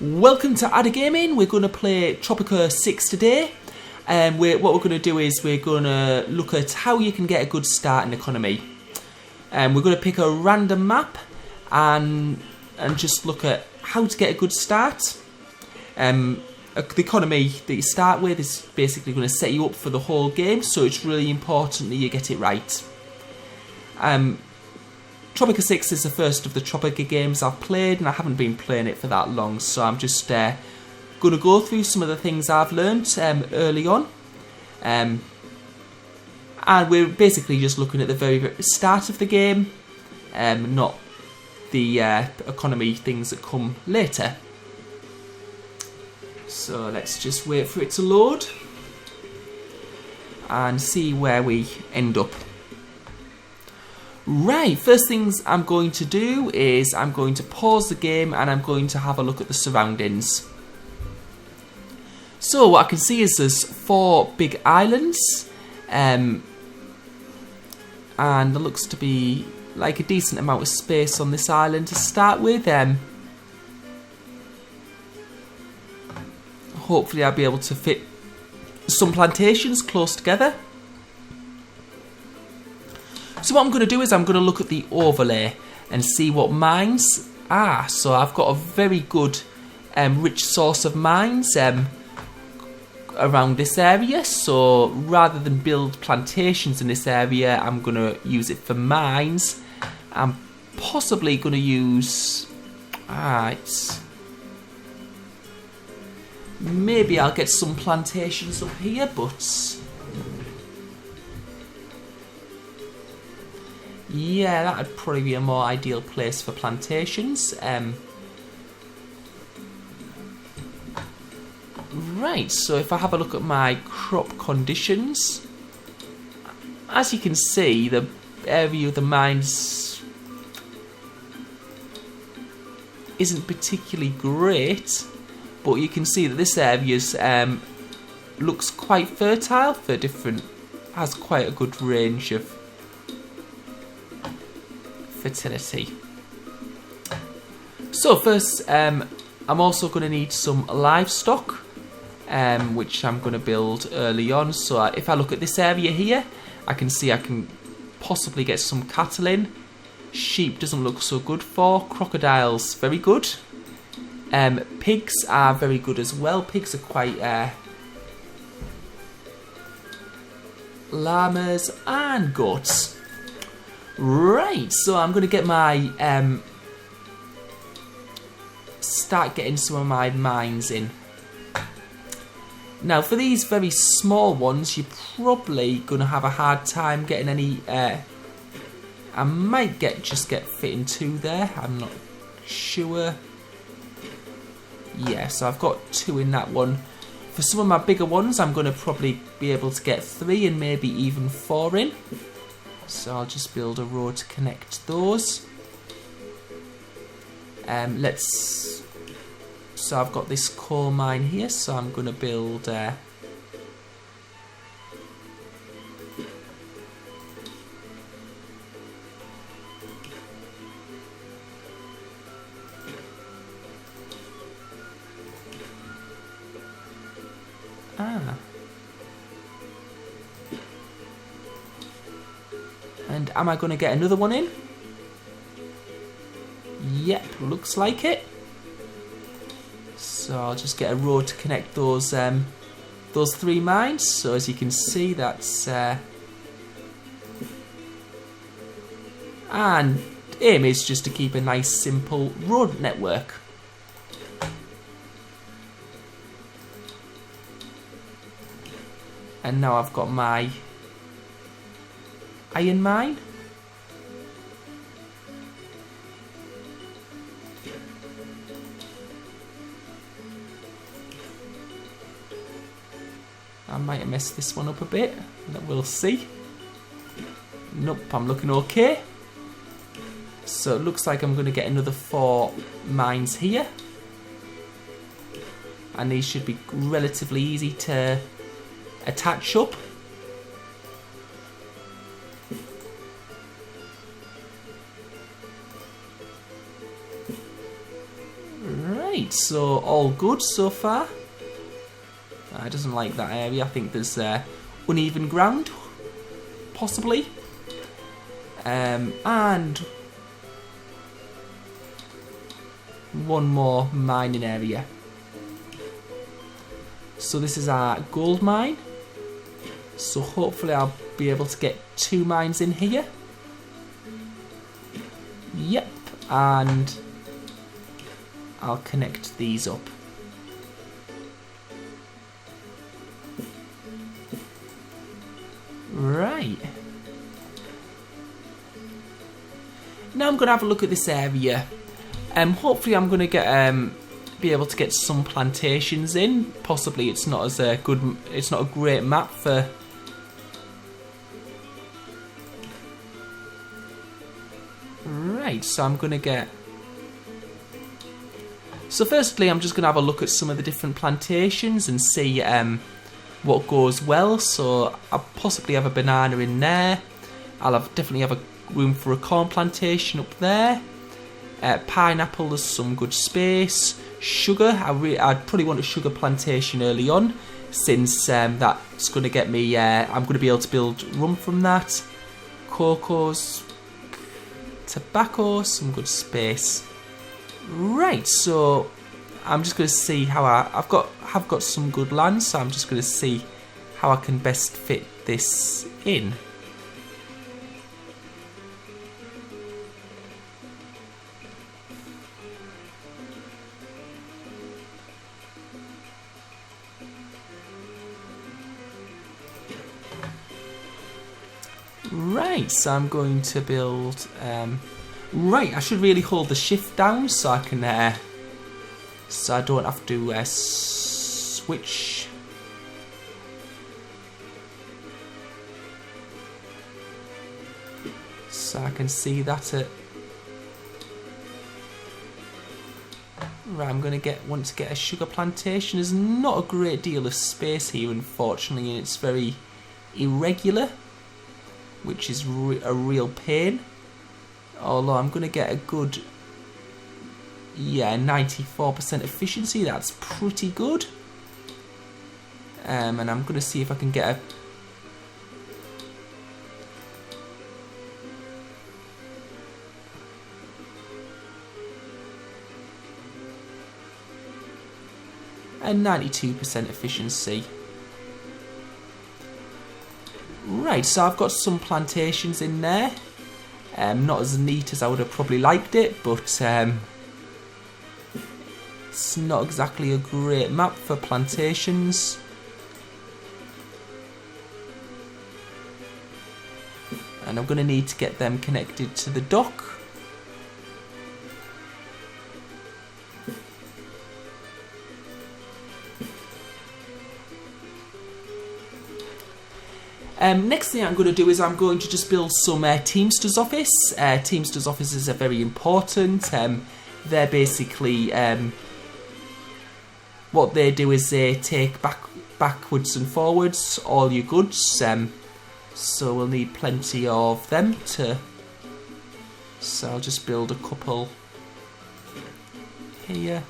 Welcome to Adda Gaming. We're going to play Tropico 6 today. What we're going to do is we're going to look at how you can get a good start in economy. We're going to pick a random map and just look at how to get a good start. The economy that you start with is basically going to set you up for the whole game, so it's really important that you get it right. Tropico 6 is the first of the Tropico games I've played, and I haven't been playing it for that long, so I'm just going to go through some of the things I've learned early on. And we're basically just looking at the very start of the game, not the economy things that come later. So let's just wait for it to load and see where we end up. Right, first things I'm going to do is I'm going to pause the game and I'm going to have a look at the surroundings. So what I can see is there's 4 big islands, and there looks to be like a decent amount of space on this island to start with. Hopefully I'll be able to fit some plantations close together. So what I'm going to do is I'm going to look at the overlay and see what mines are. So I've got a very good rich source of mines around this area. So rather than build plantations in this area, I'm going to use it for mines. I'm possibly going to use... maybe I'll get some plantations up here, but... yeah, that would probably be a more ideal place for plantations. Right, so if I have a look at my crop conditions, as you can see, the area of the mines isn't particularly great, but you can see that this area looks quite fertile for has quite a good range of fertility. So first, I'm also going to need some livestock, which I'm going to build early on. So if I look at this area here, I can see I can possibly get some cattle in. Sheep doesn't look so good for. Crocodiles, very good. Pigs are very good as well. Pigs are quite... llamas and goats. Right, so I'm going to get my... start getting some of my mines in. Now, for these very small ones, you're probably going to have a hard time getting any... I might just get fitting 2 there. I'm not sure. Yeah, so I've got 2 in that one. For some of my bigger ones, I'm going to probably be able to get 3 and maybe even 4 in. So I'll just build a road to connect those. So I've got this coal mine here, so I'm going to build... And am I going to get another one in? Yep, looks like it. So I'll just get a road to connect those 3 mines. So as you can see, that's... and aim is just to keep a nice simple road network. And now I've got my iron mine. I might have messed this one up a bit, we'll see. Nope, I'm looking okay. So it looks like I'm going to get another 4 mines here. And these should be relatively easy to attach up. Right, so all good so far. I doesn't like that area. I think there's uneven ground, possibly. And one more mining area. So this is our gold mine. So hopefully I'll be able to get 2 mines in here. Yep, and I'll connect these up. Right. Now I'm going to have a look at this area. Hopefully I'm going to get be able to get some plantations in. Possibly it's not as a good. It's not a great map for. Right, so I'm going to get. So firstly, I'm just going to have a look at some of the different plantations and see what goes well. So I'll possibly have a banana in there. Definitely have a room for a corn plantation up there. Pineapple, there's some good space. Sugar, I'd probably want a sugar plantation early on, since that's going to get me. I'm going to be able to build rum from that. Cocos, tobacco, some good space. Right, so I'm just going to see how have got some good land, so I'm just going to see how I can best fit this in. Right, so I'm going to build. Right, I should really hold the shift down so I can. So I don't have to switch. So I can see that at. Right, I'm going to want to get a sugar plantation. There's not a great deal of space here, unfortunately, and it's very irregular, which is a real pain. Although I'm going to get a good, 94% efficiency. That's pretty good. And I'm going to see if I can get a 92% efficiency. Right, so I've got some plantations in there. Not as neat as I would have probably liked it, but it's not exactly a great map for plantations. And I'm going to need to get them connected to the dock. Next thing I'm going to do is I'm going to just build some Teamsters office. Teamsters offices are very important. They're basically what they do is they take backwards and forwards all your goods. So we'll need plenty of them to. So I'll just build a couple here.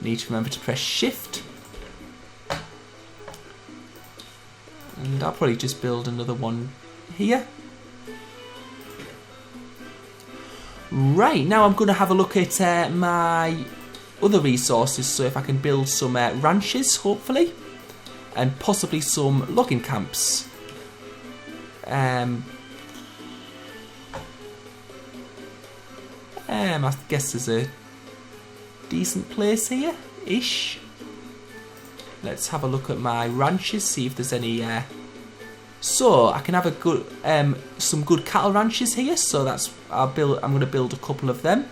Need to remember to press Shift. And I'll probably just build another one here. Right, now I'm going to have a look at my other resources, so if I can build some ranches, hopefully, and possibly some logging camps. I guess there's a decent place here-ish. Let's have a look at my ranches, see if there's any. So I can have a good, some good cattle ranches here. So that's I'm going to build a couple of them.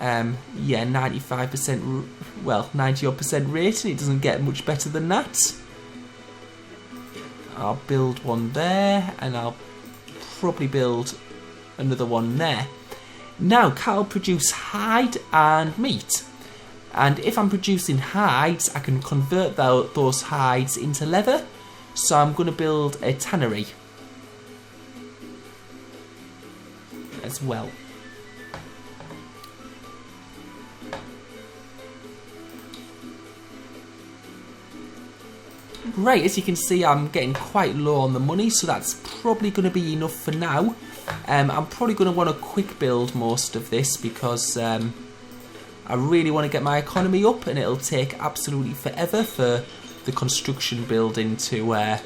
95%. Well, 90% rating. It doesn't get much better than that. I'll build one there, and I'll probably build another one there. Now, cattle produce hide and meat. And if I'm producing hides, I can convert those hides into leather. So I'm going to build a tannery as well. Right, as you can see, I'm getting quite low on the money, so that's probably going to be enough for now. I'm probably going to want to quick build most of this because I really want to get my economy up, and it'll take absolutely forever for the construction building to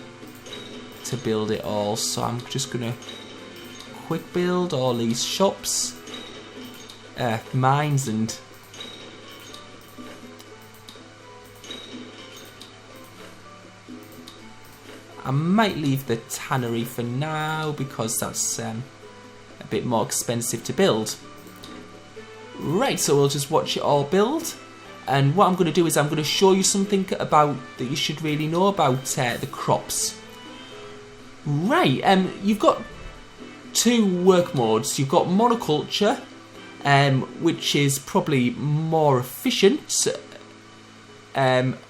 build it all. So I'm just going to quick build all these shops, mines, and I might leave the tannery for now because that's a bit more expensive to build. Right, so we'll just watch it all build. And what I'm going to do is I'm going to show you something about that you should really know about the crops. Right, you've got two work modes. You've got monoculture, which is probably more efficient.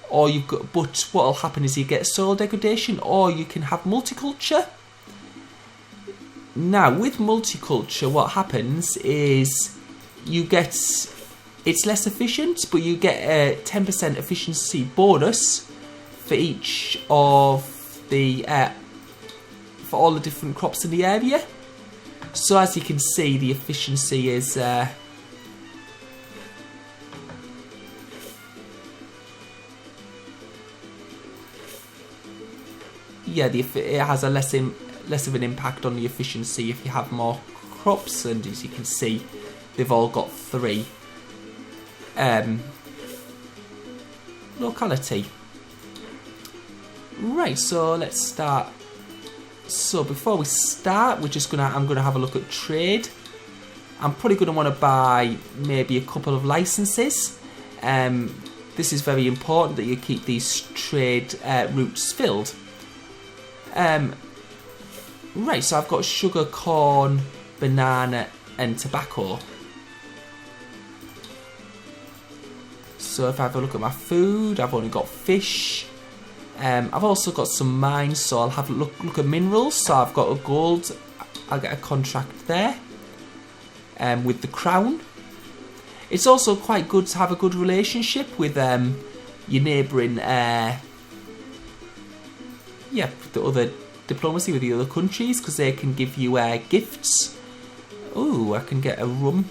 Or you've got, but what will happen is you get soil degradation, or you can have multiculture. Now, with multiculture, what happens is you get, it's less efficient, but you get a 10% efficiency bonus for each of the, for all the different crops in the area. So as you can see, the efficiency is yeah, it has a less of an impact on the efficiency if you have more crops, and as you can see, they've all got 3 locality. Right, so let's start. So before we start, I'm gonna have a look at trade. I'm probably gonna want to buy maybe a couple of licenses. This is very important that you keep these trade routes filled. Right, so I've got sugar, corn, banana and tobacco. So if I have a look at my food, I've only got fish. I've also got some mines, so I'll have a look at minerals. So I've got a gold, I'll get a contract there with the crown. It's also quite good to have a good relationship with your neighbouring, the other diplomacy with the other countries, because they can give you gifts. Oh, I can get a rum.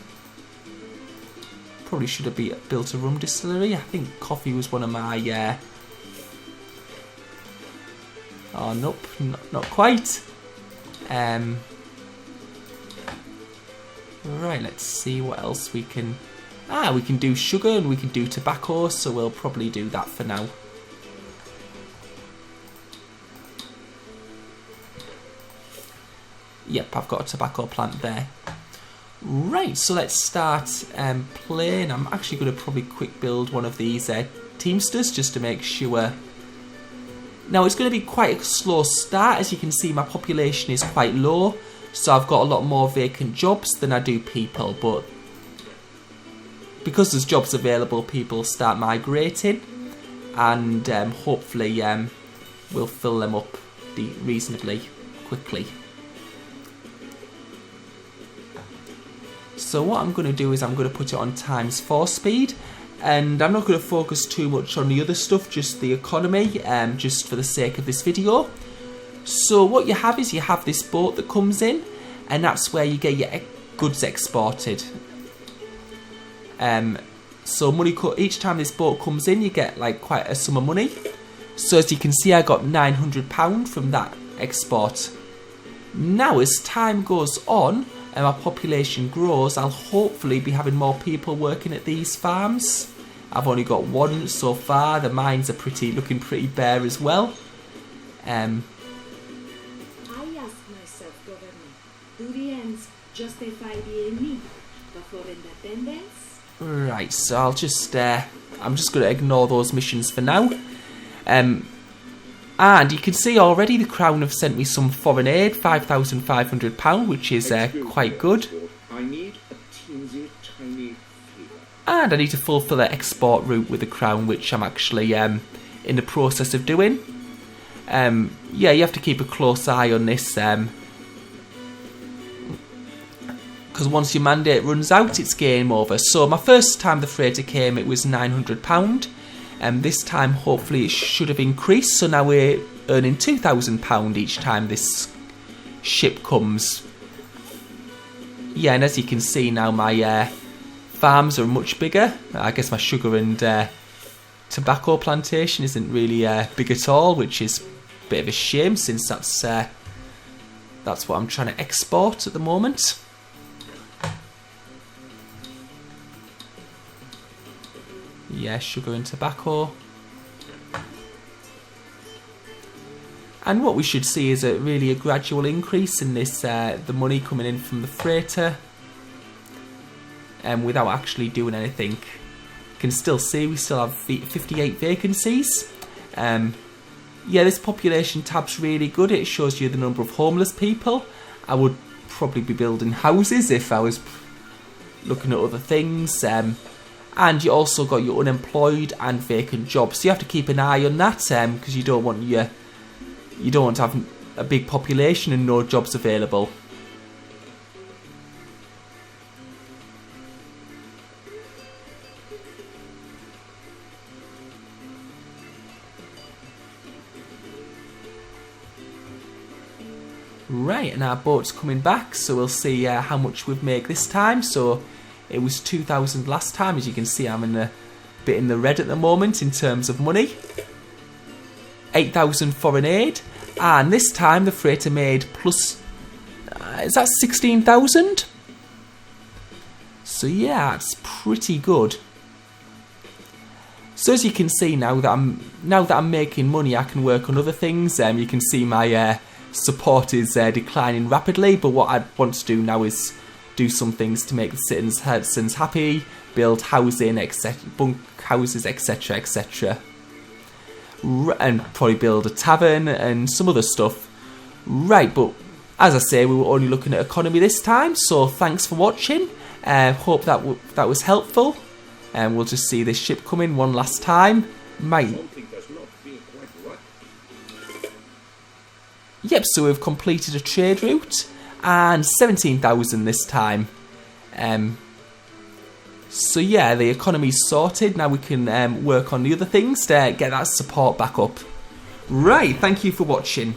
Probably should have built a rum distillery. I think coffee was one of my... Oh, nope, not quite. Right, let's see what else we can... we can do sugar and we can do tobacco, so we'll probably do that for now. Yep, I've got a tobacco plant there. Right, so let's start playing. I'm actually going to probably quick build one of these Teamsters just to make sure. Now, it's going to be quite a slow start. As you can see, my population is quite low, so I've got a lot more vacant jobs than I do people, but because there's jobs available, people start migrating, and hopefully we'll fill them up reasonably quickly. So what I'm going to do is I'm going to put it on ×4 speed, and I'm not going to focus too much on the other stuff, just the economy, just for the sake of this video. So what you have is you have this boat that comes in, and that's where you get your goods exported. So money each time this boat comes in, you get like quite a sum of money. So as you can see, I got £900 from that export. Now as time goes on and our population grows, I'll hopefully be having more people working at these farms. I've only got one so far. The mines are looking pretty bare as well. I ask myself, Governor, do the ends justify the need before independence? Right, so I'm just going to ignore those missions for now. And you can see already the Crown have sent me some foreign aid, £5,500, which is quite good. I need a teensy tiny favour. And I need to fulfill the export route with the Crown, which I'm actually in the process of doing. Yeah, you have to keep a close eye on this, because once your mandate runs out, it's game over. So my first time the freighter came, it was £900. This time, hopefully, it should have increased. So now we're earning £2,000 each time this ship comes. Yeah, and as you can see now, my farms are much bigger. I guess my sugar and tobacco plantation isn't really big at all, which is a bit of a shame, since that's what I'm trying to export at the moment. Yeah, sugar and tobacco. And what we should see is really a gradual increase in this, the money coming in from the freighter, without actually doing anything. You can still see we still have 58 vacancies. Yeah, this population tab's really good. It shows you the number of homeless people. I would probably be building houses if I was looking at other things. And you also got your unemployed and vacant jobs. So you have to keep an eye on that, because you don't want to have a big population and no jobs available. Right, and our boat's coming back, so we'll see how much we've made this time. So it was 2,000 last time. As you can see, I'm in a bit in the red at the moment in terms of money. 8,000 foreign aid, and this time the freighter made plus, is that 16,000? So yeah, it's pretty good. So as you can see, now that I'm making money, I can work on other things. You can see my support is declining rapidly, but what I want to do now is do some things to make the citizens happy, build housing, etc., bunk houses, etc., etc., and probably build a tavern and some other stuff. Right, but as I say, we were only looking at economy this time, so thanks for watching. Hope that was helpful, and we'll just see this ship come in one last time. Yep, so we've completed a trade route, and 17,000 this time. So yeah, the economy's sorted. Now we can work on the other things to get that support back up. Right, thank you for watching.